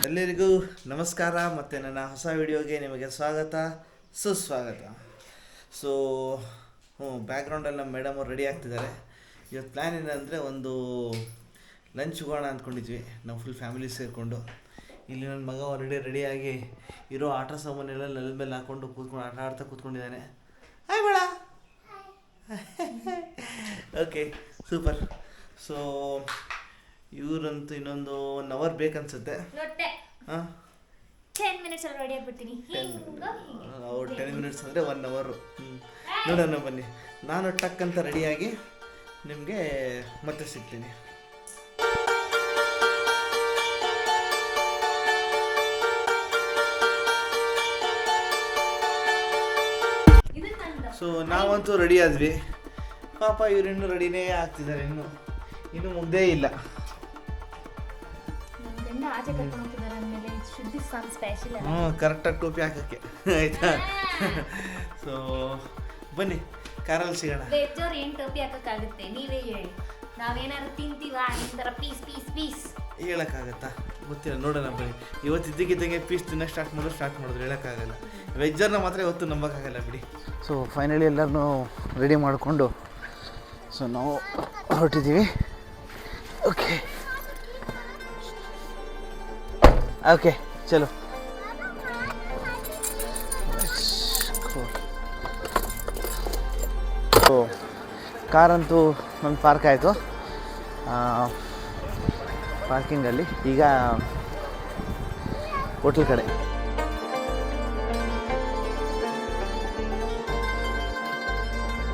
ಎಲ್ಲರಿಗೂ ನಮಸ್ಕಾರ ಮತ್ತು ನನ್ನ ಹೊಸ ವಿಡಿಯೋಗೆ ನಿಮಗೆ ಸ್ವಾಗತ ಸುಸ್ವಾಗತ. ಸೊ ಬ್ಯಾಕ್ಗ್ರೌಂಡಲ್ಲಿ ನಮ್ಮ ಮೇಡಮ್ ಅವ್ರು ರೆಡಿ ಆಗ್ತಿದ್ದಾರೆ. ಇವತ್ತು ಪ್ಲ್ಯಾನ್ ಏನಂದರೆ ಒಂದು ಲಂಚ್ ಹೋಗೋಣ ಅಂದ್ಕೊಂಡಿದ್ವಿ ನಾವು ಫುಲ್ ಫ್ಯಾಮಿಲಿ ಸೇರಿಕೊಂಡು. ಇಲ್ಲಿ ನನ್ನ ಮಗ ಆಲ್ರೆಡಿ ರೆಡಿಯಾಗಿ ಇರೋ ಆಟ ಸಾಮಾನೆಲ್ಲ ನೆಲದ ಮೇಲೆ ಹಾಕ್ಕೊಂಡು ಕೂತ್ಕೊಂಡು ಆಟ ಆಡ್ತಾ ಕೂತ್ಕೊಂಡಿದ್ದಾನೆ. ಹಾಯ್ ಬೇಡ. Okay, super. ಸೊ ಇವರಂತೂ ಇನ್ನೊಂದು 1 hour ಬೇಕನ್ಸುತ್ತೆ. ಹಾಂ, 10 minutes ಅಲ್ಲಿ ರೆಡಿ ಆಗಿಬಿಡ್ತೀನಿ. 10 minutes ಅಂದರೆ 1 hour. ನೋಡೋಣ ಬನ್ನಿ. ನಾನು ಟಕ್ ಅಂತ ರೆಡಿಯಾಗಿ ನಿಮಗೆ ಮತ್ತೆ ಸಿಗ್ತೀನಿ. ಸೊ ನಾವಂತೂ ರೆಡಿ ಆದ್ವಿ. ಪಾಪ ಇವರಿನ್ನೂ ರೆಡಿನೇ ಆಗ್ತಿದ್ದಾರೆ, ಇನ್ನೂ ಮುಗ್ದೇ ಇಲ್ಲ. ಕರೆಕ್ಟಾಗಿ ಟೋಪಿ ಹಾಕಕ್ಕೆ ಆಯ್ತಾ? ಸೊ ಬನ್ನಿ, ಕಾರಲ್ಲಿ ಸಿಗೋಣ. ಏನು ಟೋಪಿ ಹಾಕಕ್ಕಾಗುತ್ತೆ, ನೀವೇ ಹೇಳಿ. ನಾವೇನಾದ್ರು ತಿಂತೀವ ನಿಂತರ ಪೀಸ್ ಪೀಸ್ ಪೀಸ್ ಹೇಳೋಕ್ಕಾಗತ್ತಾ? ಗೊತ್ತಿಲ್ಲ, ನೋಡೋಣ ಬನ್ನಿ. ಇವತ್ತು ಇದ್ದಕ್ಕಿದ್ದಂಗೆ ಪೀಸ್ ತಿನ್ನೋಕೆ ಸ್ಟಾರ್ಟ್ ಮಾಡಿದ್ರು ಹೇಳೋಕ್ಕಾಗಲ್ಲ. ವೆಜ್ಜರ್ನ ಮಾತ್ರ ಇವತ್ತು ನಂಬೋಕ್ಕಾಗಲ್ಲ ಬಿಡಿ. ಸೊ ಫೈನಲಿ ಎಲ್ಲರನ್ನೂ ರೆಡಿ ಮಾಡಿಕೊಂಡು ಸೊ ನಾವು ಹೊರಟಿದ್ದೀವಿ. ಓಕೆ ಓಕೆ ಚಲೋ. ಸೊ ಕಾರಂತೂ ಒಂದು ಪಾರ್ಕ್ ಆಯಿತು ಪಾರ್ಕಿಂಗಲ್ಲಿ. ಈಗ ಹೋಟೆಲ್ ಕಡೆ.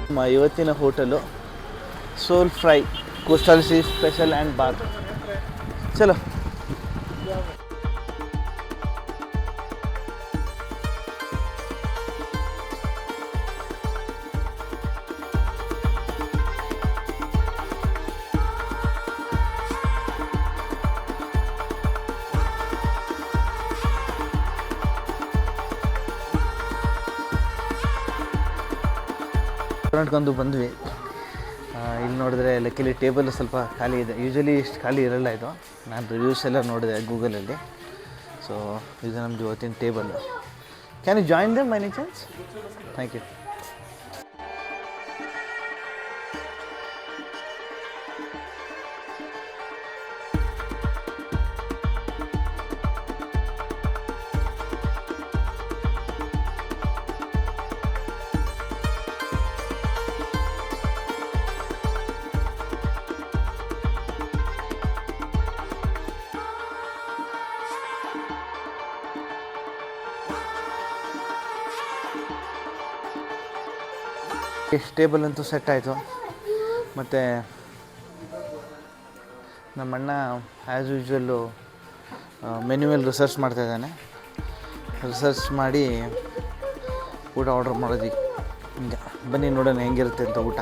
ನಮ್ಮ ಇವತ್ತಿನ hotel sole fry coastal sea special and ಬಾತ್. ಚಲೋ. ರೆಸ್ಟೋರೆಂಟ್ಗೊಂದು ಬಂದ್ವಿ. ಇಲ್ಲಿ ನೋಡಿದ್ರೆ ಲಕ್ಕಿಲಿ ಟೇಬಲ್ ಸ್ವಲ್ಪ ಖಾಲಿ ಇದೆ. ಯೂಶಲಿ ಇಷ್ಟು ಖಾಲಿ ಇರಲ್ಲ ಇದು. ನಾನು ರಿವ್ಯೂಸ್ ಎಲ್ಲ ನೋಡಿದೆ ಗೂಗಲಲ್ಲಿ. ಸೊ ಇದು ನಮ್ಮದು ಇವತ್ತಿನ table. Can you join them by any chance? Thank you. Table ಅಂತೂ ಸೆಟ್ ಆಯಿತು. ಮತ್ತು ನಮ್ಮಣ್ಣ ಆ್ಯಸ್ ಯೂಶ್ವಲ್ಲು ಮೆನ್ಯುವಲ್ಲಿ ರಿಸರ್ಚ್ ಮಾಡ್ತಾಯಿದ್ದಾನೆ. ರಿಸರ್ಚ್ ಮಾಡಿ ಊಟ ಆರ್ಡ್ರ್ ಮಾಡೋದು. ಹಿಂಗೆ ಬನ್ನಿ ನೋಡೋಣ ಹೆಂಗಿರುತ್ತೆ ಅಂತ ಊಟ.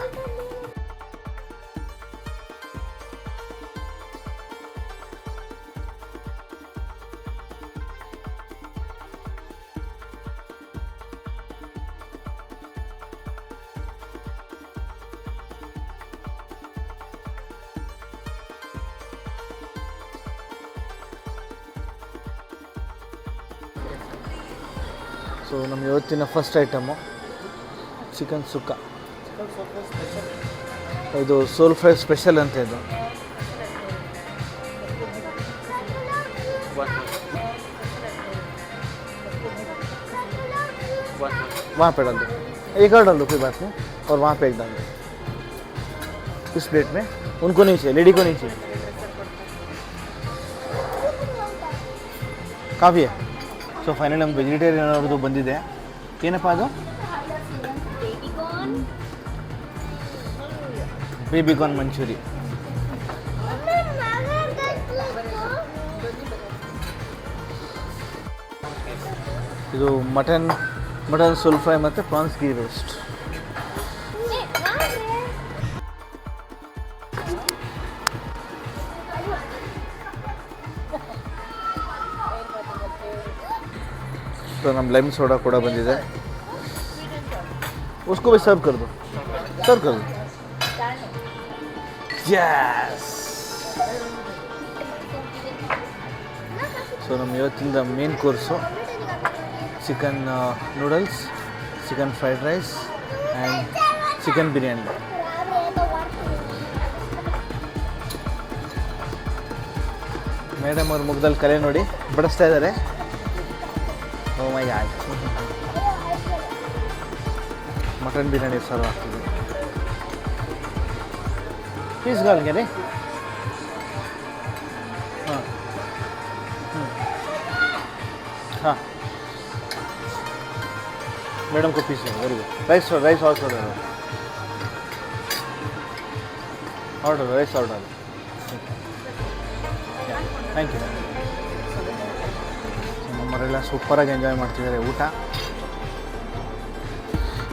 ಸೊ ನಮ್ಮ ಇವತ್ತಿನ ಫಸ್ಟ್ ಐಟಮು ಚಿಕನ್ ಸುಕ್ಕ. ಇದು ಸೋಲ್ ಫ್ರೈ ಸ್ಪೆಷಲ್ ಅಂತ. ಇದು वहाँ पे डाल दो, एक और डाल दो, कोई बात नहीं. और वहाँ पे एक डाल दो इस प्लेट में. उनको नहीं चाहिए, लेडी को नहीं चाहिए. ಕಾಫಿ. ಸೊ ಫೈನಲಿ ನಮ್ಮ ವೆಜಿಟೇರಿಯನ್ ಅವ್ರದ್ದು ಬಂದಿದೆ. ಏನಪ್ಪ ಅದು? ಬೇಬಿಕಾರ್ನ್ ಮಂಚೂರಿ. ಇದು ಮಟನ್ ಸೋಲ್ ಫ್ರೈ ಮತ್ತು ಪ್ರಾನ್ಸ್ ಗೀ ರೋಸ್ಟ್. तो ನಮ್ಮ ಲೈಮ್ ಸೋಡಾ ಕೂಡ ಬಂದಿದೆ. उसको भी सर्व कर दो. यस. ಸೊ ನಮ್ಮ ಇವತ್ತಿಂದ main course chicken noodles, chicken fried rice and chicken biryani. Madam ಅವ್ರ ಮುಖದಲ್ಲಿ ಕಲೆ ನೋಡಿ ಬಡಿಸ್ತಾ ಇದ್ದಾರೆ. Oh my God, mutton biryani serve ಆಗ್ತಿದೆ. ಪೀಸ್ಗಳಿಗೆ ರೀ. ಹಾಂ हाँ मैडम को piece very good. Rice also order rice order. Thank you. ನಮ್ಮವರೆಲ್ಲ ಸೂಪರಾಗಿ ಎಂಜಾಯ್ ಮಾಡ್ತಿದ್ದಾರೆ ಊಟ.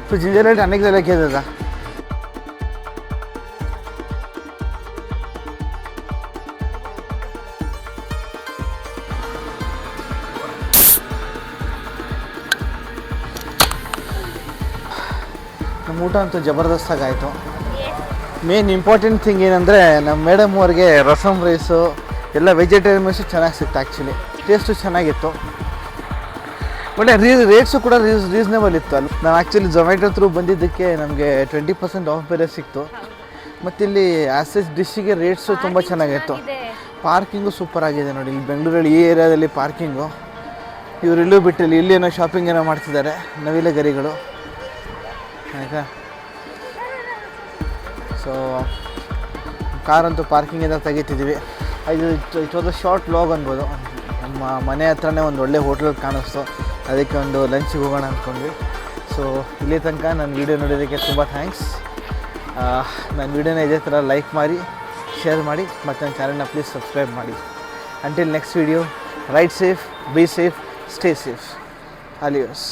तो जिंजर रेट अनेक जगह किया था. ನಮ್ಮ ಊಟ ಅಂತೂ ಜಬರ್ದಸ್ತಾಗಾಯಿತು. ಮೇನ್ ಇಂಪಾರ್ಟೆಂಟ್ ಥಿಂಗ್ ಏನಂದರೆ ನಮ್ಮ ಮೇಡಮ್ ಅವ್ರಿಗೆ ರಸಮ್ ರೈಸು ಎಲ್ಲ ವೆಜಿಟೇರಿಯನ್ಸು ಚೆನ್ನಾಗಿ ಸಿಕ್ತು. ಆ್ಯಕ್ಚುಲಿ ಟೇಸ್ಟು ಚೆನ್ನಾಗಿತ್ತು. ಒಳ್ಳೆ ರೇಟ್ಸು ಕೂಡ ರೀಸನೇಬಲ್ ಇತ್ತು. ಅಲ್ಲಿ ನಾವು ಆ್ಯಕ್ಚುಲಿ ಝೊಮ್ಯಾಟೊ ಥ್ರೂ ಬಂದಿದ್ದಕ್ಕೆ ನಮಗೆ 20% ಆಫ್ ಬೇರೆ ಸಿಕ್ತು. ಮತ್ತು ಇಲ್ಲಿ ಆ್ಯಸ್ ಡಿಶ್ಶಿಗೆ ರೇಟ್ಸು ತುಂಬ ಚೆನ್ನಾಗಿತ್ತು. ಪಾರ್ಕಿಂಗು ಸೂಪರ್ ಆಗಿದೆ ನೋಡಿ. ಇಲ್ಲಿ ಬೆಂಗಳೂರಲ್ಲಿ ಈ ಏರಿಯಾದಲ್ಲಿ ಪಾರ್ಕಿಂಗು. ಇವರು ಇಲ್ಲೂ ಬಿಟ್ಟಿಲ್ಲ, ಇಲ್ಲೇನೋ ಶಾಪಿಂಗ್ ಏನೋ ಮಾಡ್ತಿದ್ದಾರೆ ನವಿಲೆ ಗರಿಗಳು, ಆಯಿತಾ. ಸೊ ಕಾರಂತೂ ಪಾರ್ಕಿಂಗಿಂದ ತೆಗಿತಿದ್ದೀವಿ. It was a short log ಅನ್ಬೋದು. ನಮ್ಮ ಮನೆ ಹತ್ರನೇ ಒಂದು ಒಳ್ಳೆ ಹೋಟ್ಲ್ ಕಾಣಿಸ್ತು, ಅದಕ್ಕೆ ಒಂದು ಲಂಚಿಗೆ ಹೋಗೋಣ ಅಂದ್ಕೊಂಡ್ವಿ. ಸೊ ಇಲ್ಲಿ ತನಕ ನನ್ನ ವೀಡಿಯೋ ನೋಡೋದಕ್ಕೆ ತುಂಬ ಥ್ಯಾಂಕ್ಸ್. ನನ್ನ ವೀಡಿಯೋನ ಇದೇ ಥರ ಲೈಕ್ ಮಾಡಿ, ಶೇರ್ ಮಾಡಿ, ಮತ್ತು ನನ್ನ ಚಾನಲ್ನ ಪ್ಲೀಸ್ ಸಬ್ಸ್ಕ್ರೈಬ್ ಮಾಡಿ. Until next video, ride safe, be safe, stay safe. ಅಲಿಯೋಸ್.